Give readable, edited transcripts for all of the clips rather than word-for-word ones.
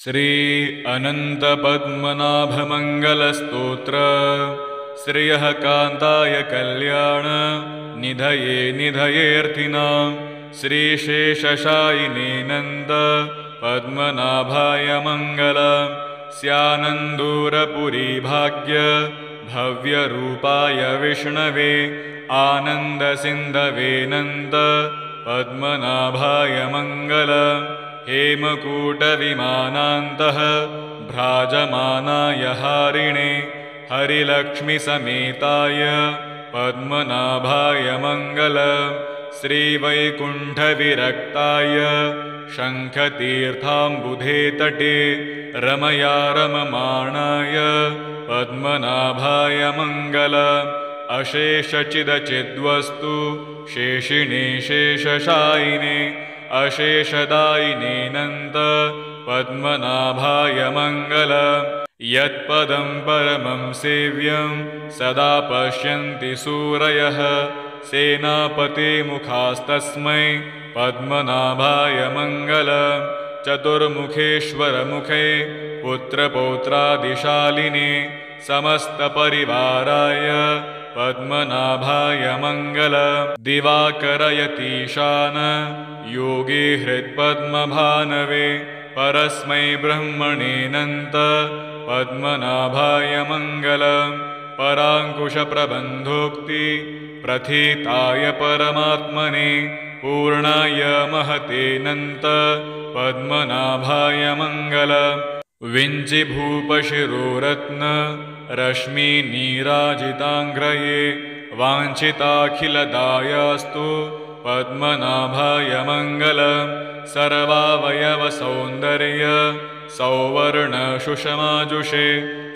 श्री अनन्तपद्मनाभमङ्गलस्तोत्र श्रियः कान्ताय कल्याण निधये निधयेऽर्थिनां श्रीशेषशायिने नन्द पद्मनाभाय मङ्गलम् स्यानन्दूरपुरी भाग्य भव्यरूपाय विष्णवे आनन्दसिन्धवे नन्द पद्मनाभाय मङ्गलम् हेमकूटविमानान्तः भ्राजमानाय हारिणे हरिलक्ष्मीसमेताय पद्मनाभाय मङ्गलम् श्रीवैकुण्ठविरक्ताय शङ्खतीर्थाम्बुधे तटे रमया रममाणाय पद्मनाभाय मङ्गलम् अशेषचिदचिद्वस्तु शेषिणे शेषशायिने अशेषदायिने नन्द पद्मनाभाय मङ्गलम् यत्पदं परमं सेव्यं सदा पश्यन्ति सूरयः सेनापते मुखास्तस्मै पद्मनाभाय मङ्गलम् चतुर्मुखेश्वरमुखे पुत्रपौत्रादिशालिने समस्तपरिवाराय पद्मनाभाय मङ्गलम् दिवाकरयतीशान योगी हृत्पद्मभानवे परस्मै ब्रह्मणेऽनन्त पद्मनाभाय मङ्गलम् पराङ्कुशप्रबन्धोक्ति प्रथिताय परमात्मने पूर्णाय महतेऽनन्त पद्मनाभाय मङ्गलम् विञ्चिभूपशिरोरत्न रश्मिनीराजिताङ्ग्रये वाञ्छिताखिलदायास्तु पद्मनाभाय मङ्गलम् सर्वावयवसौन्दर्य सौवर्णसुषमाजुषे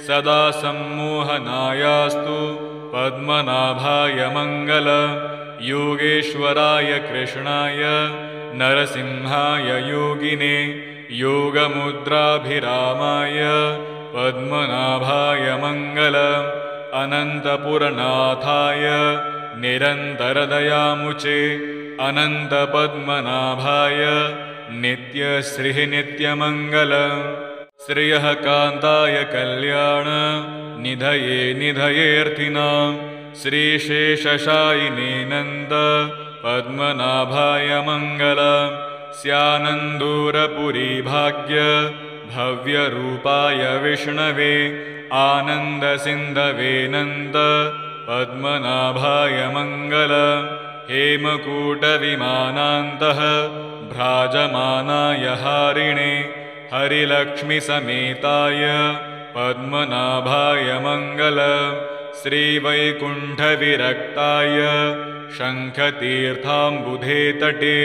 सदा सम्मोहनायास्तु पद्मनाभाय मङ्गलम् योगेश्वराय कृष्णाय नरसिंहाय योगिने योगमुद्राभिरामाय पद्मनाभाय मङ्गलम् अनन्तपुरनाथाय निरन्तरदयामुचे अनन्तपद्मनाभाय नित्यश्रीः नित्यमङ्गलम् श्रियः कान्ताय कल्याण निधये निधयेऽर्थिनां श्रीशेषशायिने नन्द पद्मनाभाय मङ्गलम् स्यानन्दूरपुरी भाग्य भव्यरूपाय विष्णवे आनन्दसिन्धवे नन्द पद्मनाभाय मङ्गलम् हेमकूटविमानान्तः भ्राजमानाय हारिणे हरिलक्ष्मीसमेताय पद्मनाभाय मङ्गलम् श्रीवैकुण्ठविरक्ताय शङ्खतीर्थाम्बुधे तटे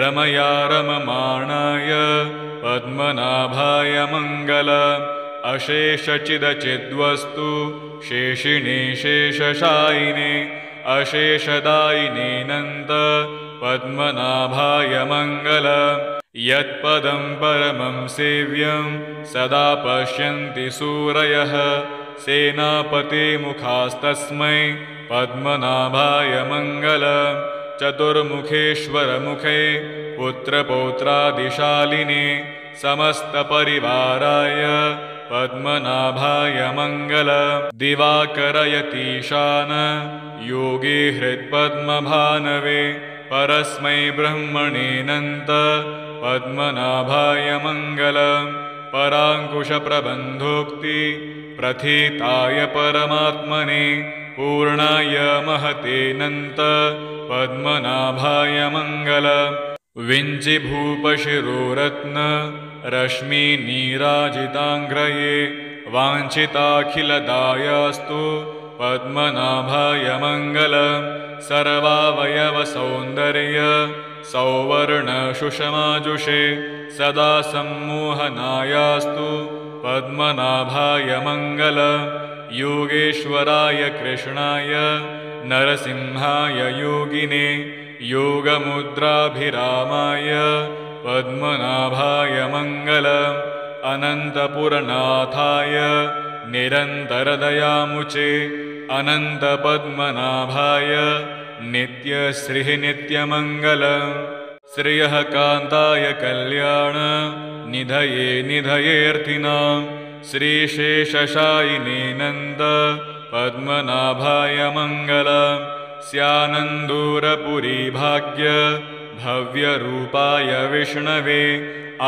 रमया रममाणाय पद्मनाभाय मङ्गलम् अशेषचिदचिद्वस्तु शेषिणे शेषशायिने अशेषदायिने नन्द पद्मनाभाय मङ्गलम् यत्पदं परमं सेव्यं सदा पश्यन्ति सूरयः सेनापते मुखास्तस्मै पद्मनाभाय मङ्गलम् चतुर्मुखेश्वरमुखे पुत्रपौत्रादिशालिने समस्तपरिवाराय पद्मनाभाय मङ्गलम् दिवाकरयतीशान योगी हृत्पद्मभानवे परस्मै ब्रह्मणेऽनन्त पद्मनाभाय मङ्गलम् पराङ्कुशप्रबन्धोक्ति प्रथिताय परमात्मने पूर्णाय महतेऽनन्त पद्मनाभाय मङ्गलम् विञ्चिभूपशिरोरत्न रश्मिनीराजिताङ्ग्रये वाञ्छिताखिलदायास्तु पद्मनाभाय मङ्गलम् सर्वावयवसौन्दर्य सौवर्णसुषमाजुषे सदा सम्मोहनायास्तु पद्मनाभाय मङ्गलम् योगेश्वराय कृष्णाय नरसिंहाय योगिने योगमुद्राभिरामाय पद्मनाभाय मङ्गलम् अनन्तपुरनाथाय निरन्तरदयामुचे अनन्तपद्मनाभाय नित्यश्रीः नित्यमङ्गलम् श्रियः कान्ताय कल्याण निधये निधयेऽर्थिनां श्रीशेषशायिने नन्द पद्मनाभाय मङ्गलम् स्यानन्दूरपुरी भाग्य भव्यरूपाय विष्णवे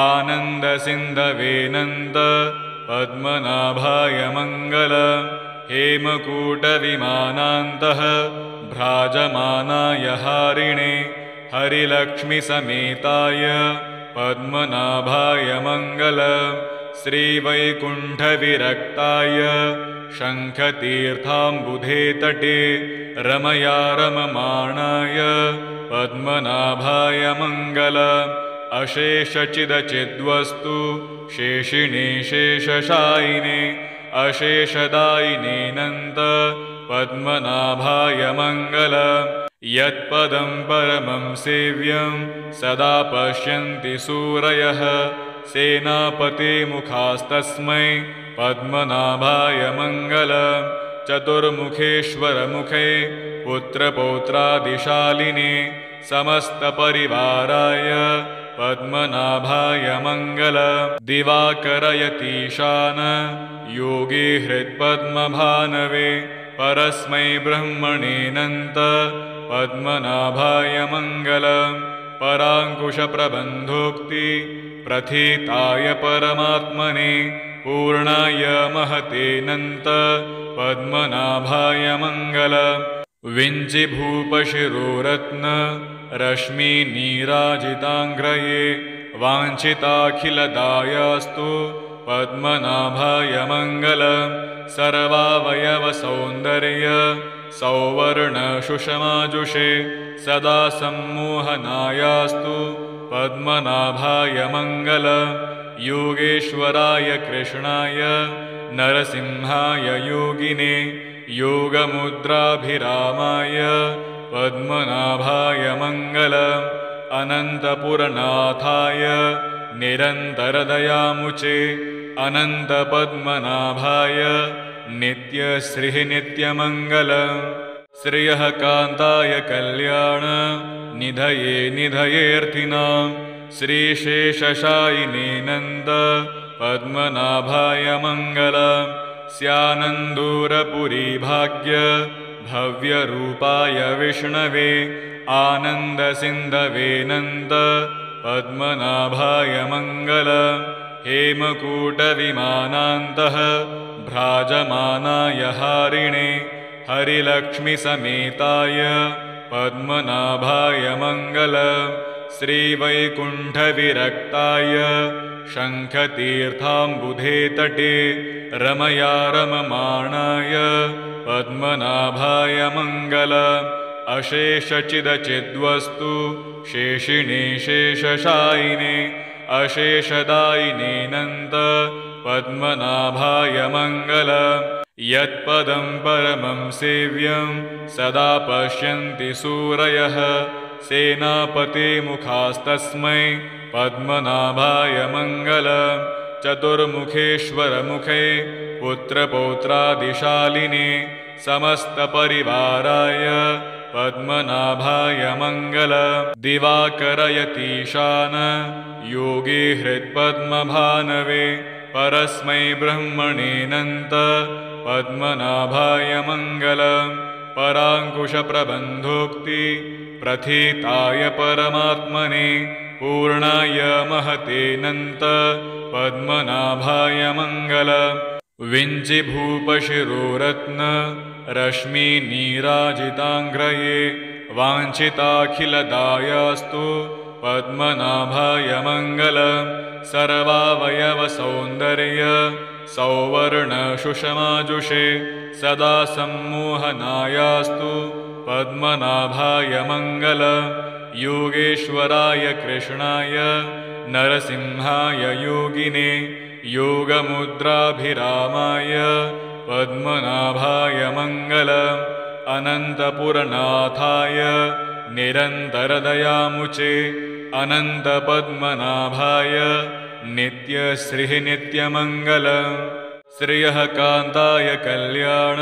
आनन्दसिन्धवे नन्द पद्मनाभाय मङ्गलम् हेमकूटविमानान्तः भ्राजमानाय हारिणे हरिलक्ष्मीसमेताय पद्मनाभाय मङ्गलम् श्रीवैकुण्ठविरक्ताय शङ्खतीर्थाम्बुधे तटे रमया रममाणाय पद्मनाभाय मङ्गलम् अशेषचिदचिद्वस्तु शेषिणे शेषशायिने अशेषदायिने नन्द पद्मनाभाय मङ्गलम् यत्पदं परमं सेव्यं सदा पश्यन्ति सूरयः सेनापते मुखास्तस्मै पद्मनाभाय मङ्गलम् चतुर्मुखेश्वरमुखे पुत्रपौत्रादिशालिने समस्तपरिवाराय पद्मनाभाय मङ्गलम् दिवाकरयतीशान योगी हृत्पद्मभानवे परस्मै ब्रह्मणेऽनन्त पद्मनाभाय मङ्गलम् पराङ्कुशप्रबन्धोक्ति प्रथिताय परमात्मने पूर्णाय महतेऽनन्त पद्मनाभाय मङ्गलम् विञ्चिभूपशिरोरत्न रश्मिनीराजिताङ्ग्रये वाञ्छिताखिलदायास्तु पद्मनाभाय मङ्गलम् सर्वावयवसौन्दर्य सौवर्णसुषमाजुषे सदा सम्मोहनायास्तु पद्मनाभाय मङ्गलम् योगेश्वराय कृष्णाय नरसिंहाय योगिने योगमुद्राभिरामाय पद्मनाभाय मङ्गलम् अनन्तपुरनाथाय निरन्तरदयामुचे अनन्तपद्मनाभाय नित्यश्रीः नित्यमङ्गलम् श्रियः कान्ताय कल्याण निधये निधयेऽर्थिनां श्रीशेषशायिने नन्द पद्मनाभाय मङ्गलम् स्यानन्दूरपुरी भाग्य भव्यरूपाय विष्णवे आनन्दसिन्धवे नन्द पद्मनाभाय मङ्गलम् हेमकूटविमानान्तः भ्राजमानाय हारिणे हरिलक्ष्मीसमेताय पद्मनाभाय मङ्गलम् श्रीवैकुण्ठविरक्ताय शङ्खतीर्थाम्बुधे तटे रमया रममाणाय पद्मनाभाय मङ्गलम् अशेषचिदचिद्वस्तु शेषिणे शेषशायिने अशेषदायिने नन्द पद्मनाभाय मङ्गलम् यत्पदं परमं सेव्यं सदा पश्यन्ति सूरयः सेनापते मुखास्तस्मै पद्मनाभाय मङ्गलम् चतुर्मुखेश्वरमुखे पुत्रपौत्रादिशालिने समस्तपरिवाराय पद्मनाभाय मङ्गलम् दिवाकरयतीशान योगी हृत्पद्मभानवे परस्मै ब्रह्मणेऽनन्त पद्मनाभाय मङ्गलम् पराङ्कुशप्रबन्धोक्ति प्रथिताय परमात्मने पूर्णाय महतेऽनन्त पद्मनाभाय मङ्गलम् विञ्चिभूपशिरोरत्न रश्मिनीराजिताङ्ग्रये वाञ्छिताखिलदायास्तु पद्मनाभाय मङ्गलम् सर्वावयवसौन्दर्य सौवर्णसुषमाजुषे सदा सम्मोहनायास्तु पद्मनाभाय मङ्गलम् योगेश्वराय कृष्णाय नरसिंहाय योगिने योगमुद्राभिरामाय पद्मनाभाय मङ्गलम् अनन्तपुरनाथाय निरन्तरदयामुचे अनन्तपद्मनाभाय नित्यश्रीः नित्यमङ्गलम् श्रियः कान्ताय कल्याण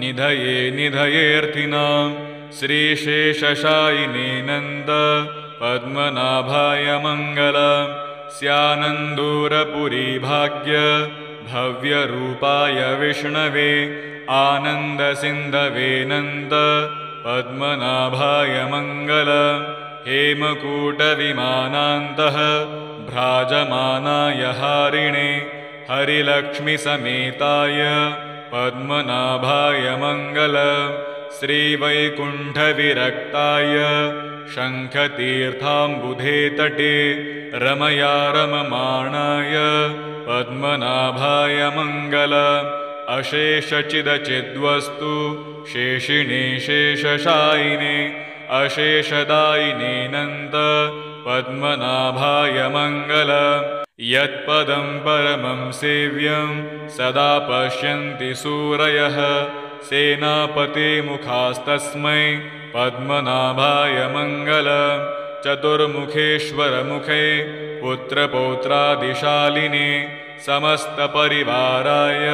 निधये निधयेऽर्थिनां श्रीशेषशायिने नन्द पद्मनाभाय मङ्गलम् स्यानन्दूरपुरीभाग्य भव्यरूपाय विष्णवे आनन्दसिन्धवेनन्द पद्मनाभाय मङ्गलम् हेमकूटविमानान्तः भ्राजमानाय हारिणे हरिलक्ष्मीसमेताय पद्मनाभाय मङ्गलम् श्रीवैकुण्ठविरक्ताय शङ्खतीर्थाम्बुधे तटे रमया रममाणाय पद्मनाभाय मङ्गलम् अशेषचिदचिद्वस्तु शेषिणे शेषशायिने अशेषदायिनेऽनन्त पद्मनाभाय मङ्गलम् यत्पदं परमं सेव्यं सदा पश्यन्ति सूरयः सेनापतिमुखास्तस्मै पद्मनाभाय मङ्गलम् चतुर्मुखेश्वरमुखे पुत्रपौत्रादिशालिने समस्तपरिवाराय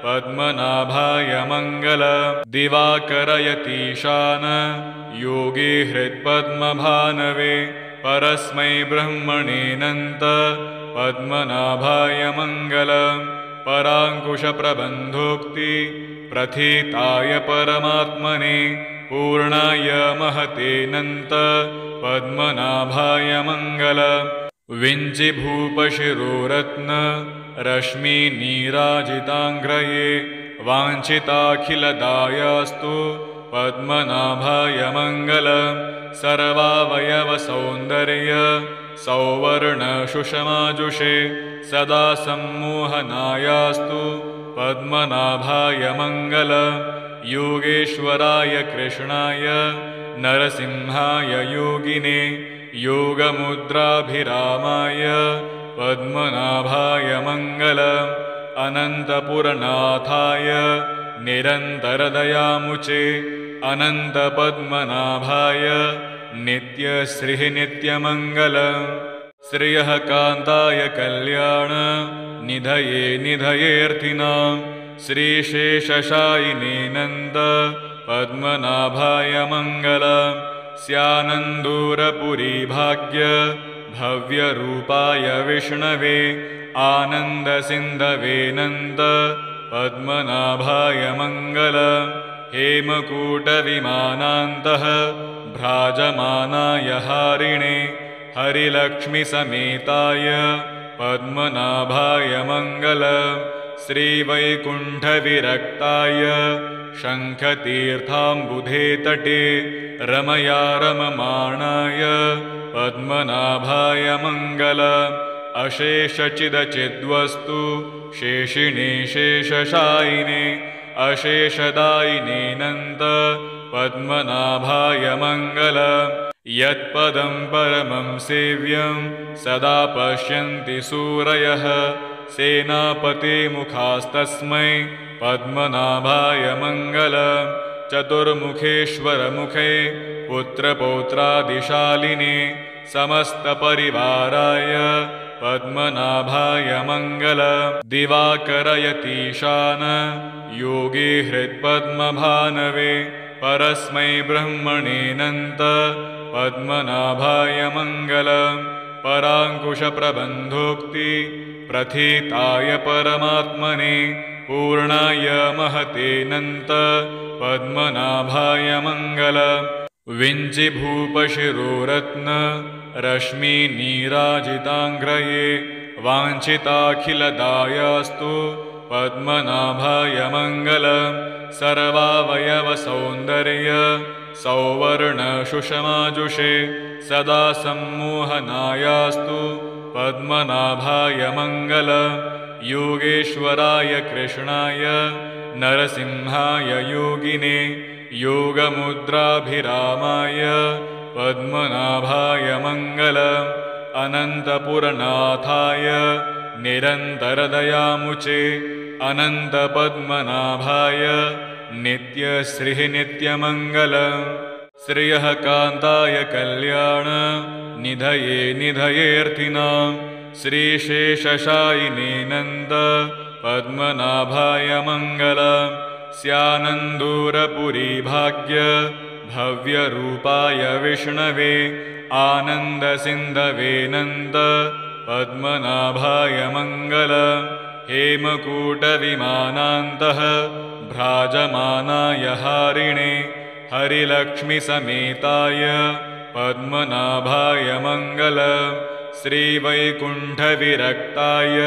पद्मनाभाय मङ्गलम् दिवाकरयतीशान योगी हृत्पद्मभानवे परस्मै ब्रह्मणेऽनन्त पद्मनाभाय मङ्गलम् पराङ्कुशप्रबन्धोक्ति प्रथिताय परमात्मने पूर्णाय महतेऽनन्त पद्मनाभाय मङ्गलम् विञ्चिभूपशिरोरत्न रश्मिनीराजिताङ्ग्रये वाञ्छिताखिलदायास्तु पद्मनाभाय मङ्गलम् सर्वावयवसौन्दर्य सौवर्णसुषमाजुषे सदा सम्मोहनायास्तु पद्मनाभाय मङ्गलम् योगेश्वराय कृष्णाय नरसिंहाय योगिने योगमुद्राभिरामाय पद्मनाभाय मङ्गलम् अनन्तपुरनाथाय निरन्तरदयामुचे अनन्तपद्मनाभाय नित्यश्रीः नित्यमङ्गलम् श्रियः कान्ताय कल्याण निधये निधयेऽर्थिनां श्रीशेषशायिने नन्द पद्मनाभाय मङ्गलम् स्यानन्दूरपुरीभाग्य भव्यरूपाय विष्णवे आनन्दसिन्धवे नन्द पद्मनाभाय मङ्गलम् हेमकूटविमानान्तः भ्राजमानाय हारिणे हरिलक्ष्मीसमेताय पद्मनाभाय मङ्गलम् श्रीवैकुण्ठविरक्ताय शङ्खतीर्थाम्बुधे तटे रमया रममाणाय पद्मनाभाय मङ्गलम् अशेषचिदचिद्वस्तु शेषिणे शेषशायिने अशेषदायिनेऽनन्त पद्मनाभाय मङ्गलम् यत्पदं परमं सेव्यं सदा पश्यन्ति सूरयः सेनापतिमुखास्तस्मै पद्मनाभाय मङ्गलम् चतुर्मुखेश्वरमुखे पुत्रपौत्रादिशालिने समस्तपरिवाराय पद्मनाभाय मङ्गलम् दिवाकरयतीशान योगी हृत्पद्मभानवे परस्मै ब्रह्मणेऽनन्त पद्मनाभाय मङ्गलम् पराङ्कुशप्रबन्धोक्ति प्रथिताय परमात्मने पूर्णाय महतेऽनन्त पद्मनाभाय मङ्गलम् विञ्चिभूपशिरोरत्न रश्मिनीराजिताङ्ग्रये वाञ्छिताखिलदायास्तु पद्मनाभाय मङ्गलम् सर्वावयवसौन्दर्य सौवर्णसुषमाजुषे सदा सम्मोहनायास्तु पद्मनाभाय मङ्गलम् योगेश्वराय कृष्णाय नरसिंहाय योगिने योगमुद्राभिरामाय पद्मनाभाय मङ्गलम् अनन्तपुरनाथाय निरन्तरदयामुचे अनन्तपद्मनाभाय नित्यश्रीः नित्यमङ्गलम् श्रियः कान्ताय कल्याण निधये निधयेऽर्थिनां श्रीशेषशायिने नन्द पद्मनाभाय मङ्गलम् स्यानन्दूरपुरीभाग्य भव्यरूपाय विष्णवे आनन्दसिन्धवेनन्द पद्मनाभाय मङ्गलम् हेमकूटविमानान्तः भ्राजमानाय हारिणे हरिलक्ष्मीसमेताय पद्मनाभाय मङ्गलम् श्रीवैकुण्ठविरक्ताय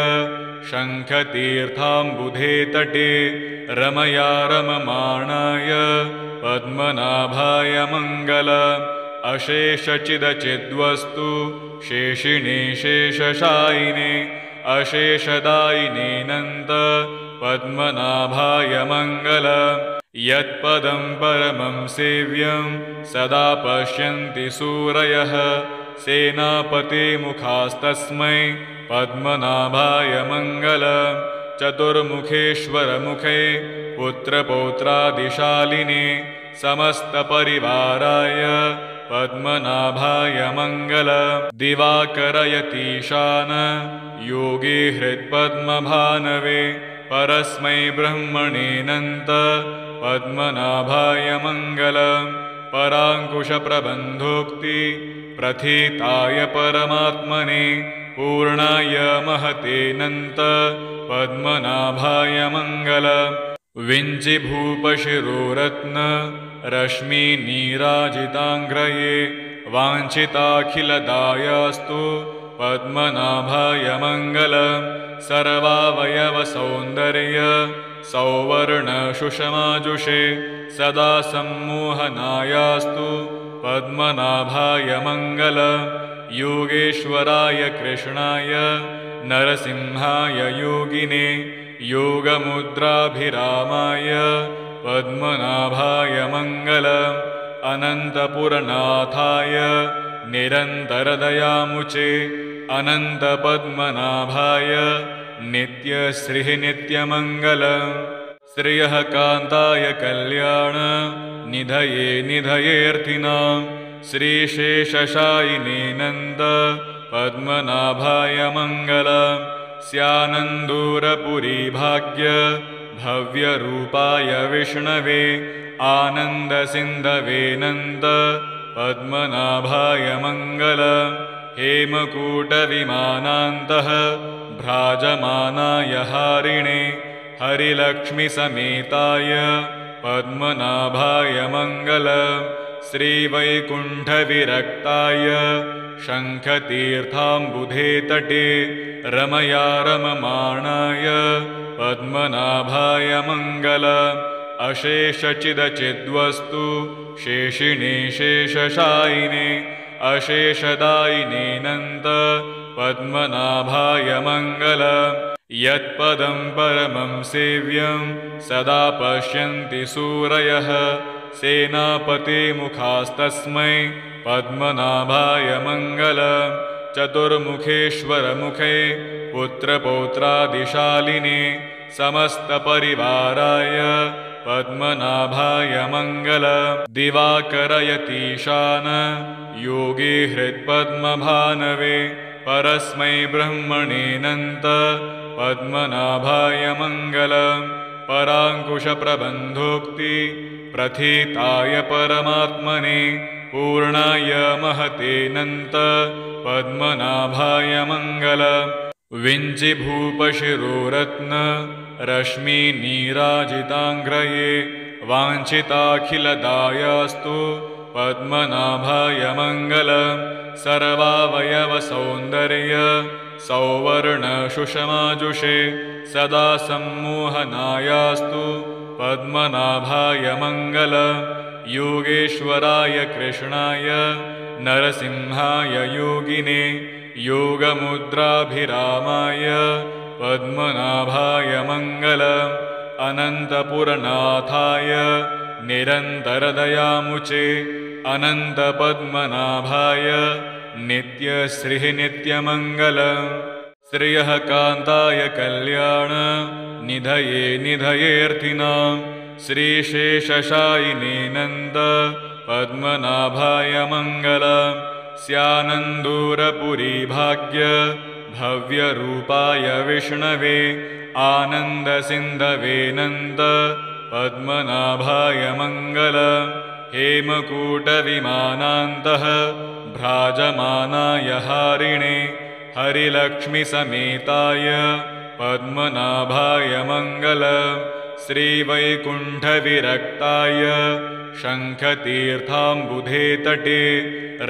शङ्खतीर्थाम्बुधे तटे रमया रममाणाय पद्मनाभाय मङ्गलम् अशेषचिदचिद्वस्तु शेषिणे शेषशायिने अशेषदायिनेऽनन्त पद्मनाभाय मङ्गलम् यत्पदं परमं सेव्यं सदा पश्यन्ति सूरयः सेनापतिमुखास्तस्मै पद्मनाभाय मङ्गलम् चतुर्मुखेश्वरमुखे पुत्रपौत्रादिशालिने समस्तपरिवाराय पद्मनाभाय मङ्गलम् दिवाकरयतीशान योगी हृत्पद्मभानवे परस्मै ब्रह्मणेऽनन्त पद्मनाभाय मङ्गलम् पराङ्कुशप्रबन्धोक्ति प्रथिताय परमात्मने पूर्णाय महतेऽनन्त पद्मनाभाय मङ्गलम् विञ्चिभूपशिरोरत्न रश्मिनीराजिताङ्ग्रये वाञ्छिताखिलदायास्तु पद्मनाभाय मङ्गलम् सर्वावयवसौन्दर्य सौवर्णसुषमाजुषे सदा सम्मोहनायास्तु पद्मनाभाय मङ्गलम् योगेश्वराय कृष्णाय नरसिंहाय योगिने योगमुद्राभिरामाय पद्मनाभाय मङ्गलम् अनन्तपुरनाथाय निरन्तरदयामुचे अनन्तपद्मनाभाय नित्यश्रीः नित्यमङ्गलम् श्रियः कान्ताय कल्याण निधये निधयेऽर्थिनां श्रीशेषशायिनेऽनन्त पद्मनाभाय मङ्गलम् स्यानन्दूरपुरी भाग्य भव्यरूपाय विष्णवे आनन्दसिन्धवेऽनन्त पद्मनाभाय मङ्गलम् हेमकूटविमानान्तः भ्राजमानाय हारिणे हरिलक्ष्मीसमेताय पद्मनाभाय मङ्गलम् श्रीवैकुण्ठविरक्ताय शङ्खतीर्थाम्बुधे तटे रमया रममाणाय पद्मनाभाय मङ्गलम् अशेषचिदचिद्वस्तु शेषिणे शेषशायिने अशेषदायिनेऽनन्त पद्मनाभाय मङ्गलम् यत्पदं परमं सेव्यं सदा पश्यन्ति सूरयः सेनापतिमुखास्तस्मै पद्मनाभाय मङ्गलम् चतुर्मुखेश्वरमुखे पुत्रपौत्रादिशालिने समस्तपरिवाराय पद्मनाभाय मङ्गलम् दिवाकरयतीशान योगी हृत्पद्मभानवे परस्मै ब्रह्मणेऽनन्त पद्मनाभाय मङ्गलम् पराङ्कुशप्रबन्धोक्ति प्रथिताय परमात्मने पूर्णाय महतेऽनन्त पद्मनाभाय मङ्गलम् विञ्चिभूपशिरोरत्न रश्मिनीराजिताङ्ग्रये वाञ्छिताखिलदायास्तु पद्मनाभाय मङ्गलम् सर्वावयवसौन्दर्य सौवर्णसुषमाजुषे सदा सम्मोहनायास्तु पद्मनाभाय मङ्गलम् योगेश्वराय कृष्णाय नरसिंहाय योगिने योगमुद्राभिरामाय पद्मनाभाय मङ्गलम् अनन्तपुरनाथाय निरन्तरदयामुचे अनन्तपद्मनाभाय नित्यश्रीः नित्यमङ्गलम् श्रियः कान्ताय कल्याण निधये निधयेऽर्थिनां श्रीशेषशायिनेऽनन्त पद्मनाभाय मङ्गलम् स्यानन्दूरपुरी भाग्य भव्यरूपाय विष्णवे आनन्दसिन्धवेऽनन्त पद्मनाभाय मङ्गलम् हेमकूटविमानान्तः भ्राजमानाय हारिणे हरिलक्ष्मीसमेताय पद्मनाभाय मङ्गलम् श्रीवैकुण्ठविरक्ताय शङ्खतीर्थाम्बुधे तटे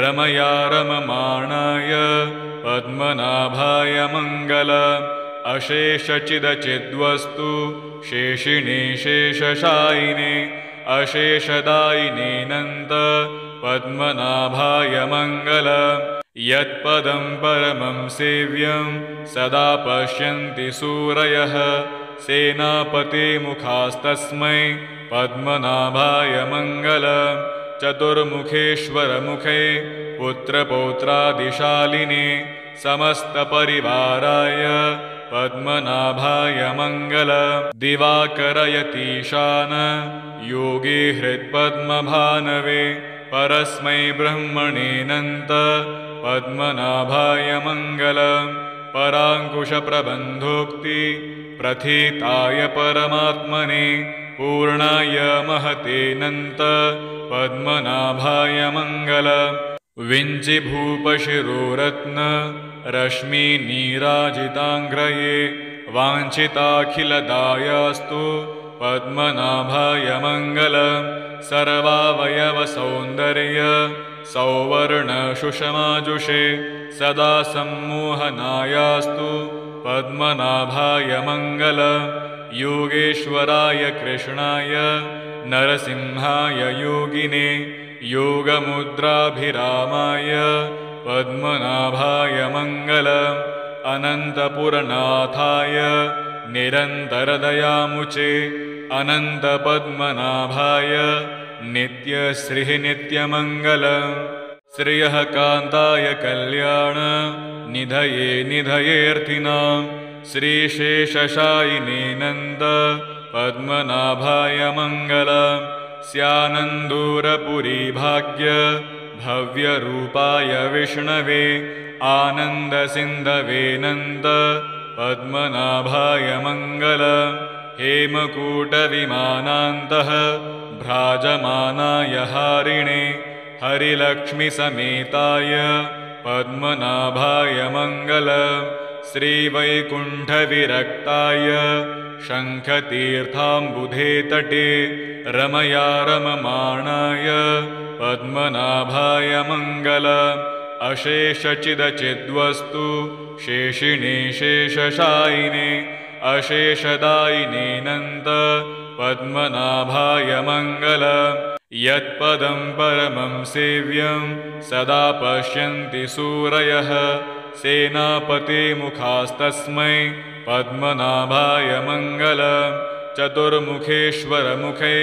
रमया रममाणाय पद्मनाभाय मङ्गलम् अशेषचिदचिद्वस्तु शेषिणे शेषशायिने अशेषदायिने नन्द पद्मनाभाय मङ्गलम् यत्पदं परमं सेव्यं सदा पश्यन्ति सूरयः सेनापते मुखास्तस्मै पद्मनाभाय मङ्गलम् चतुर्मुखेश्वरमुखे पुत्रपौत्रादिशालिने समस्तपरिवाराय पद्मनाभाय मङ्गलम् दिवाकरयतीशान योगे हृत्पद्मभानवे परस्मै ब्रह्मणेऽनन्त पद्मनाभाय मङ्गलम् पराङ्कुशप्रबन्धोक्ति प्रथिताय परमात्मने पूर्णाय महतेऽनन्त पद्मनाभाय मङ्गलम् विञ्चिभूपशिरोरत्न रश्मिनीराजिताङ्ग्रये वाञ्छिताखिलदायास्तु पद्मनाभाय मङ्गलम् सर्वावयवसौन्दर्य सौवर्णसुषमाजुषे सदा सम्मोहनायास्तु पद्मनाभाय मङ्गलम् योगेश्वराय कृष्णाय नरसिंहाय योगिने योगमुद्राभिरामाय पद्मनाभाय मङ्गलम् अनन्तपुरनाथाय निरन्तरदयामुचे अनन्तपद्मनाभाय नित्यश्रीः नित्यमङ्गलम् श्रियः कान्ताय कल्याण निधये निधयेऽर्थिनां श्रीशेषशायिने नन्द पद्मनाभाय मङ्गलम् स्यानन्दूरपुरी भाग्य भव्यरूपाय विष्णवे आनन्दसिन्धवे नन्द पद्मनाभाय मङ्गलम् हेमकूटविमानान्तः भ्राजमानाय हारिणे हरिलक्ष्मीसमेताय पद्मनाभाय मङ्गलम् श्रीवैकुण्ठविरक्ताय शङ्खतीर्थाम्बुधे तटे रमया रममाणाय पद्मनाभाय मङ्गलम् अशेषचिदचिद्वस्तु शेषिणे शेषशायिने अशेषदायिने नन्द पद्मनाभाय मङ्गलम् यत्पदं परमं सेव्यं सदा पश्यन्ति सूरयः सेनापते मुखास्तस्मै पद्मनाभाय मङ्गलम् चतुर्मुखेश्वरमुखे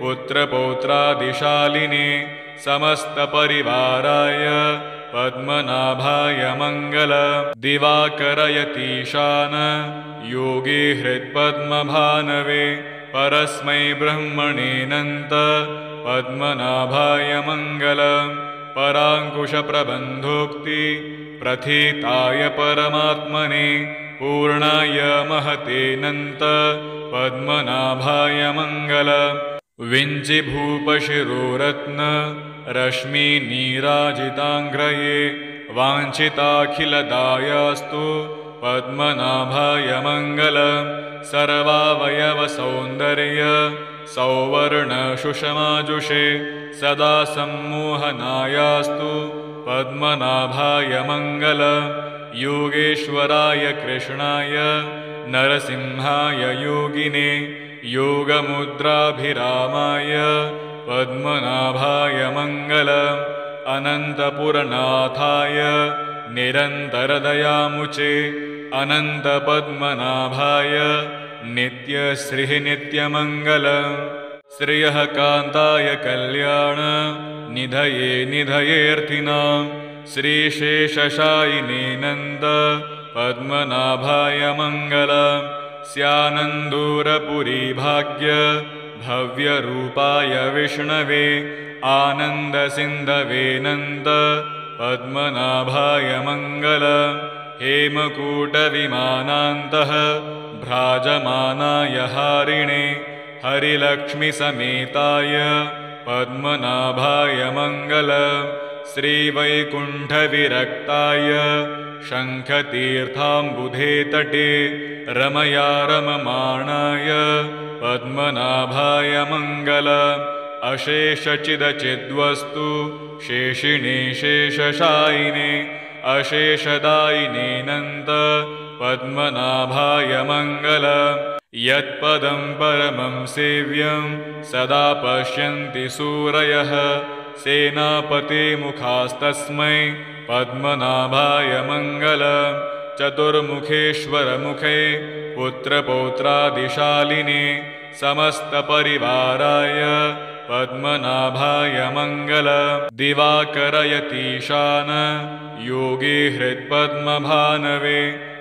पुत्रपौत्रादिशालिने समस्तपरिवाराय पद्मनाभाय मङ्गलम् दिवाकरयतीशान योगे हृत्पद्मभानवे परस्मै ब्रह्मणेऽनन्त पद्मनाभाय मङ्गलम् पराङ्कुशप्रबन्धोक्ति प्रथिताय परमात्मने पूर्णाय महतेऽनन्त पद्मनाभाय मङ्गलम् विञ्चिभूपशिरोरत्न रश्मिनीराजिताङ्ग्रये वाञ्छिताखिलदायास्तु पद्मनाभाय मङ्गलम् सर्वावयवसौन्दर्य सौवर्णसुषमाजुषे सदा सम्मोहनायास्तु पद्मनाभाय मङ्गलम् योगेश्वराय कृष्णाय नरसिंहाय योगिने योगमुद्राभिरामाय पद्मनाभाय मङ्गलम् अनन्तपुरनाथाय निरन्तरदयामुचे अनन्तपद्मनाभाय नित्यश्रीः नित्यमङ्गलम् श्रियः कान्ताय कल्याण निधये निधयेऽर्थिनां श्रीशेषशायिने नन्द पद्मनाभाय मङ्गलम् स्यानन्दूरपुरी भाग्य भव्यरूपाय विष्णवे आनन्दसिन्धवे नन्द पद्मनाभाय मङ्गलम् हेमकूटविमानान्तः भ्राजमानाय हारिणे हरिलक्ष्मीसमेताय पद्मनाभाय मङ्गलम् श्रीवैकुण्ठविरक्ताय शङ्खतीर्थाम्बुधे तटे रमया रममाणाय पद्मनाभाय मङ्गलम् अशेषचिदचिद्वस्तु शेषिणे शेषशायिने अशेषदायिनेऽनन्त पद्मनाभाय मङ्गलम् यत्पदं परमं सेव्यं सदा पश्यन्ति सूरयः सेनापते मुखास्तस्मै पद्मनाभाय मङ्गलम् चतुर्मुखेश्वरमुखे पुत्रपौत्रादिशालिने समस्तपरिवाराय पद्मनाभाय मङ्गलम् दिवाकरयतीशान योगे हृत्पद्मभानवे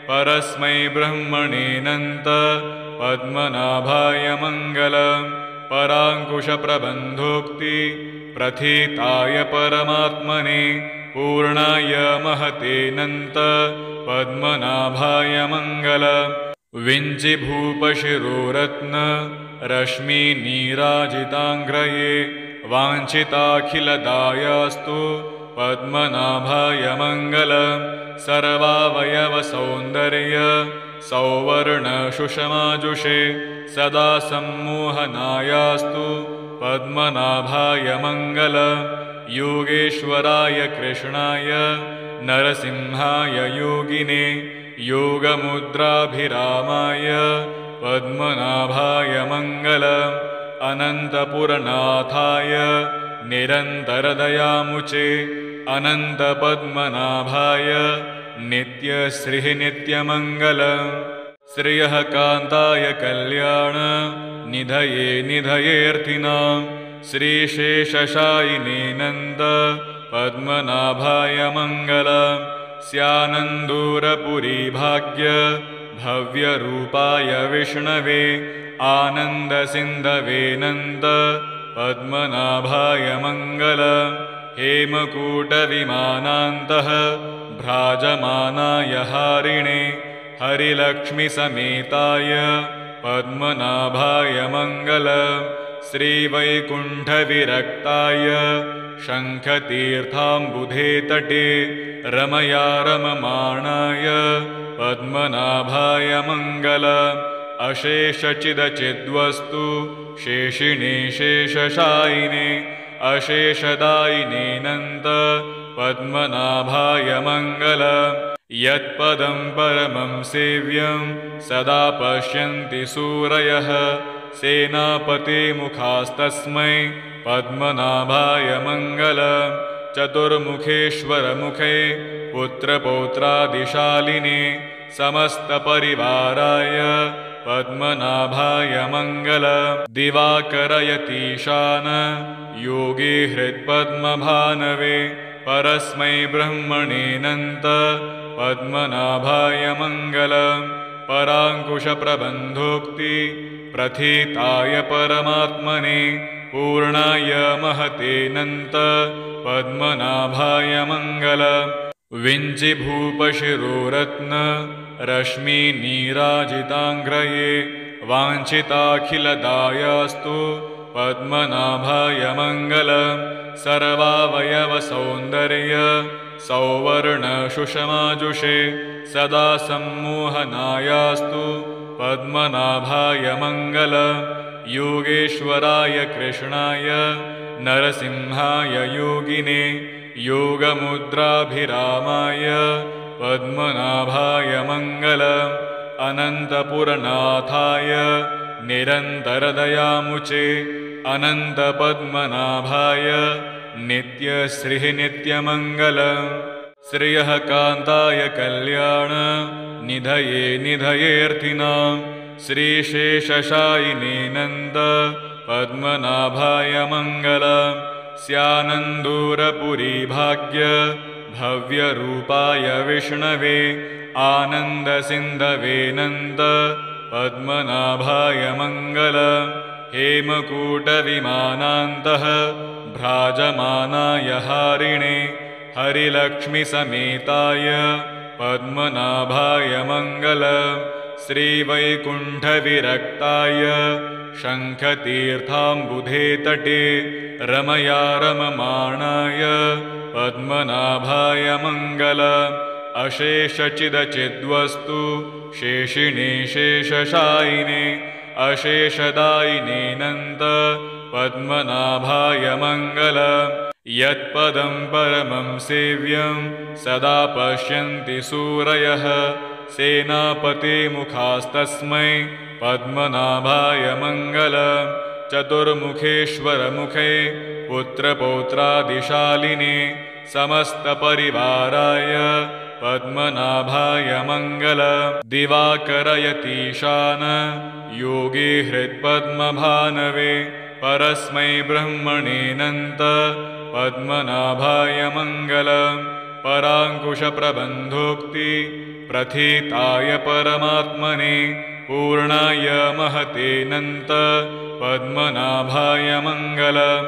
परस्मै ब्रह्मणेऽनन्त पद्मनाभाय मङ्गलम् पराङ्कुशप्रबन्धोक्ति प्रथिताय परमात्मने पूर्णाय महतेऽनन्त पद्मनाभाय मङ्गलम् विञ्चिभूपशिरोरत्न रश्मिनीराजिताङ्ग्रये वाञ्छिताखिलदायास्तु पद्मनाभाय मङ्गलम् सर्वावयवसौन्दर्य सौवर्णसुषमाजुषे सदा सम्मोहनायास्तु पद्मनाभाय मङ्गलम् योगेश्वराय कृष्णाय नरसिंहाय योगिने योगमुद्राभिरामाय पद्मनाभाय मङ्गलम् अनन्तपुरनाथाय निरन्तरदयामुचे अनन्तपद्मनाभाय नित्यश्रीः नित्यमङ्गलम् श्रियः कान्ताय कल्याण निधये निधयेऽर्थिनां श्रीशेषशायिनेऽनन्त पद्मनाभाय मङ्गलम् स्यानन्दूरपुरी भाग्य भव्यरूपाय विष्णवे आनन्दसिन्धवेऽनन्त पद्मनाभाय मङ्गलम् हेमकूटविमानान्तः भ्राजमानाय हारिणे हरिलक्ष्मीसमेताय पद्मनाभाय मङ्गलम् श्रीवैकुण्ठविरक्ताय शङ्खतीर्थाम्बुधे तटे रमया रममाणाय पद्मनाभाय मङ्गलम् अशेषचिदचिद्वस्तु शेषिणे शेषशायिने अशेषदायिनेऽनन्त पद्मनाभाय मङ्गलम् यत्पदं परमं सेव्यं सदा पश्यन्ति सूरयः सेनापते मुखास्तस्मै पद्मनाभाय मङ्गलम् चतुर्मुखेश्वरमुखे पुत्रपौत्रादिशालिने समस्तपरिवाराय पद्मनाभाय मङ्गलम् दिवाकरयतीशान योगे हृत्पद्मभानवे परस्मै ब्रह्मणेऽनन्त पद्मनाभाय मङ्गलम् पराङ्कुशप्रबन्धोक्ति प्रथिताय परमात्मने पूर्णाय महतेऽनन्त पद्मनाभाय मङ्गलम् विञ्चिभूपशिरोरत्न रश्मिनीराजिताङ्ग्रये वाञ्छिताखिलदायास्तु पद्मनाभाय मङ्गलम् सर्वावयवसौन्दर्य सौवर्णसुषमाजुषे सदा सम्मोहनायास्तु पद्मनाभाय मङ्गलम् योगेश्वराय कृष्णाय नरसिंहाय योगिने योगमुद्राभिरामाय पद्मनाभाय मङ्गलम् अनन्तपुरनाथाय निरन्तरदयामुचे अनन्तपद्मनाभाय नित्यश्रीः नित्यमङ्गलम् श्रियः कान्ताय कल्याण निधये निधयेऽर्थिनां श्रीशेषशायिनेऽनन्त पद्मनाभाय मङ्गलम् स्यानन्दूरपुरी भाग्य भव्यरूपाय विष्णवे आनन्दसिन्धवेऽनन्त पद्मनाभाय मङ्गलम् हेमकूटविमानान्तः भ्राजमानाय हारिणे हरिलक्ष्मीसमेताय पद्मनाभाय मङ्गलम् श्रीवैकुण्ठविरक्ताय शङ्खतीर्थाम्बुधे तटे रमया रममाणाय पद्मनाभाय मङ्गलम् अशेषचिदचिद्वस्तु शेषिणे शेषशायिने अशेषदायिनेऽनन्त पद्मनाभाय मङ्गलम् यत्पदं परमं सेव्यं सदा पश्यन्ति सूरयः सेनापतिमुखास्तस्मै पद्मनाभाय मङ्गलम् चतुर्मुखेश्वरमुखे पुत्रपौत्रादिशालिने समस्तपरिवाराय पद्मनाभाय मङ्गलम् दिवाकरयतीशान योगी हृत्पद्मभानवे परस्मै ब्रह्मणेऽनन्त पद्मनाभाय मङ्गलम् पराङ्कुशप्रबन्धोक्ति प्रथिताय परमात्मने पूर्णाय महतेऽनन्त पद्मनाभाय मङ्गलम्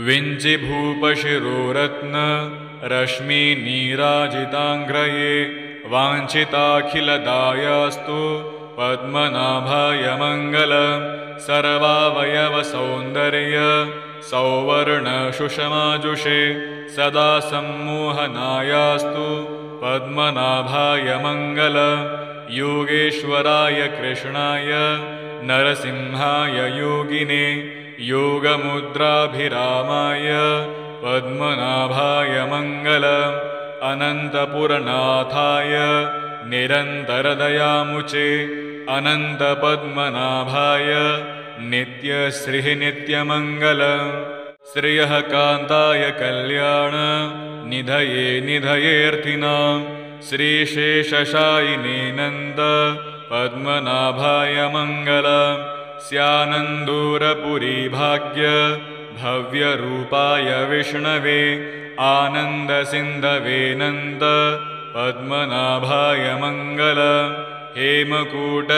विञ्चिभूपशिरोरत्न रश्मिनीराजिताङ्ग्रये वाञ्छिताखिलदायास्तु पद्मनाभाय मङ्गलम् सर्वावयवसौन्दर्य सौवर्णशुषमाजुषे सदा सम्मोहनायास्तु पद्मनाभाय मङ्गलम् योगेश्वराय कृष्णाय नरसिंहाय योगिने योगमुद्राभिरामाय पद्मनाभाय मङ्गलम् अनन्तपुरनाथाय निरन्तरदयामुचे अनन्तपद्मनाभाय नित्यश्रीः नित्यमङ्गलम् श्रियः कान्ताय कल्याण निधये निधयेऽर्थिनां श्रीशेषशायिनेऽनन्त पद्मनाभाय मङ्गलम् स्यानन्दूरपुरीभाग्य भव्यरूपाय विष्णवे आनन्दसिन्धवेऽनन्त पद्मनाभाय मङ्गलम् हेमकूटविमानान्तः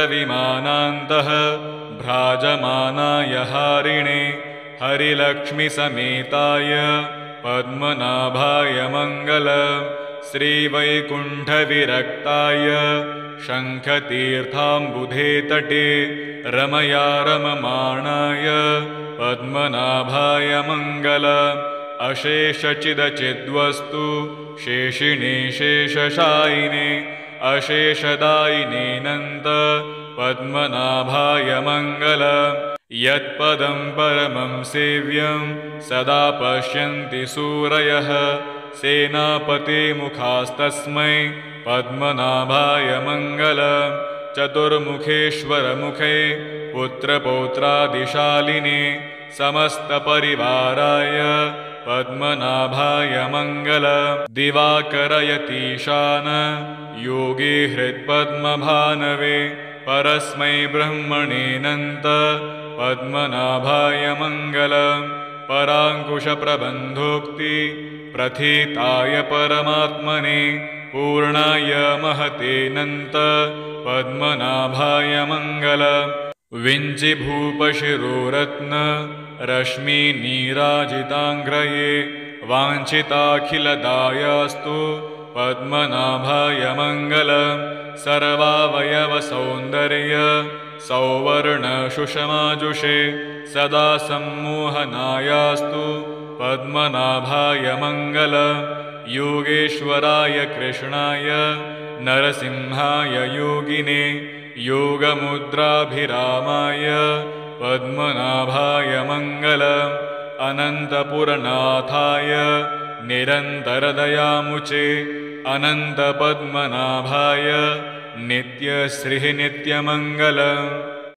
भ्राजमानाय हारिणे हरिलक्ष्मीसमेताय पद्मनाभाय मङ्गलम् श्रीवैकुण्ठविरक्ताय शङ्खतीर्थाम्बुधे तटे रमया रममाणाय पद्मनाभाय मङ्गलम् अशेषचिदचिद्वस्तु शेषिणे शेषशायिने अशेषदायिनेऽनन्त पद्मनाभाय मङ्गलम् यत्पदं परमं सेव्यं सदा पश्यन्ति सूरयः सेनापतिमुखास्तस्मै पद्मनाभाय मङ्गलम् चतुर्मुखेश्वरमुखे पुत्रपौत्रादिशालिने समस्तपरिवाराय पद्मनाभाय मङ्गलम् दिवाकरयतीशान योगी हृत्पद्मभानवे परस्मै ब्रह्मणेऽनन्त पद्मनाभाय मङ्गलम् पराङ्कुशप्रबन्धोक्ति प्रथिताय परमात्मने पूर्णाय महतेऽनन्त पद्मनाभाय मङ्गलम् विञ्चिभूपशिरोरत्न रश्मिनीराजिताङ्ग्रये वाञ्छिताखिलदायास्तु पद्मनाभाय मङ्गलम् सर्वावयवसौन्दर्य सौवर्णशुषमाजुषे सदा सम्मोहनायास्तु पद्मनाभाय मङ्गलम् योगेश्वराय कृष्णाय नरसिंहाय योगिने योगमुद्राभिरामाय पद्मनाभाय मङ्गलम् अनन्तपुरनाथाय निरन्तरदयामुचे अनन्तपद्मनाभाय नित्यश्रीः नित्यमङ्गलम्।